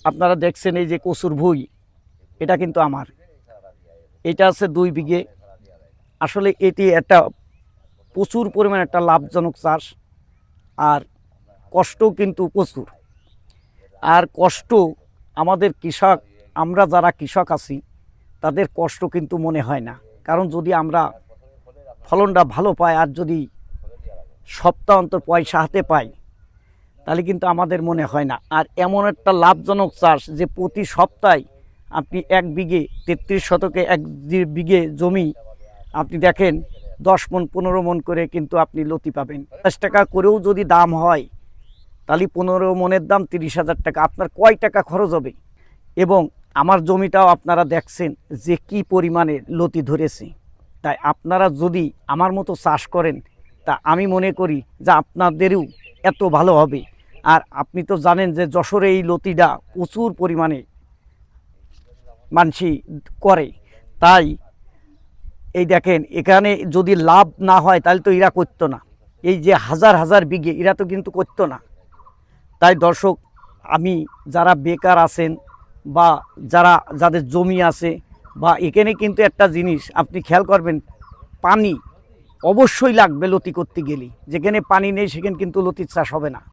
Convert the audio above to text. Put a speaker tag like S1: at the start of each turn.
S1: আপনারা দেখছেন এই যে কচুর ভুঁই, এটা কিন্তু আমার। এটা আছে 2 বিঘে। আসলে এটি একটা প্রচুর পরিমাণে একটা লাভজনক চাষ, আর কষ্টও কিন্তু প্রচুর। আর কষ্ট আমাদের কৃষক, আমরা যারা কৃষক আছি তাদের কষ্ট কিন্তু মনে হয় না। কারণ যদি আমরা ফলনটা ভালো পাই আর যদি সপ্তাহ অন্তর পয়সা হাতে পাই, তাহলে কিন্তু আমাদের মনে হয় না। আর এমন একটা লাভজনক চাষ যে প্রতি সপ্তাহে আপনি 1 বিঘে 33 শতকে 1 বিঘে জমি আপনি দেখেন 10 মণ 15 মণ করে কিন্তু আপনি লতি পাবেন। 50 টাকা করেও যদি দাম হয়, তাহলে 15 মণের দাম 30,000 টাকা। আপনার কয় টাকা খরচ হবে? এবং আমার জমিটাও আপনারা দেখছেন যে কি পরিমাণে লতি ধরেছে। তাই আপনারা যদি আমার মতো চাষ করেন, তা আমি মনে করি যে আপনাদেরও এত ভালো হবে। আর আপনি তো জানেন যে যশোরে এই লতিটা প্রচুর পরিমাণে মানসি করে। তাই এই দেখেন, এখানে যদি লাভ না হয় তাহলে তো এরা করতো না। এই যে হাজার হাজার বিঘে, এরা তো কিন্তু করতো না। তাই দর্শক, আমি যারা বেকার আছেন বা যাদের জমি আছে, বা এখানে কিন্তু একটা জিনিস আপনি খেয়াল করবেন, পানি অবশ্যই লাগবে লতি করতে গেলে। যেখানে পানি নেই সেখানে কিন্তু লতির চাষ হবে না।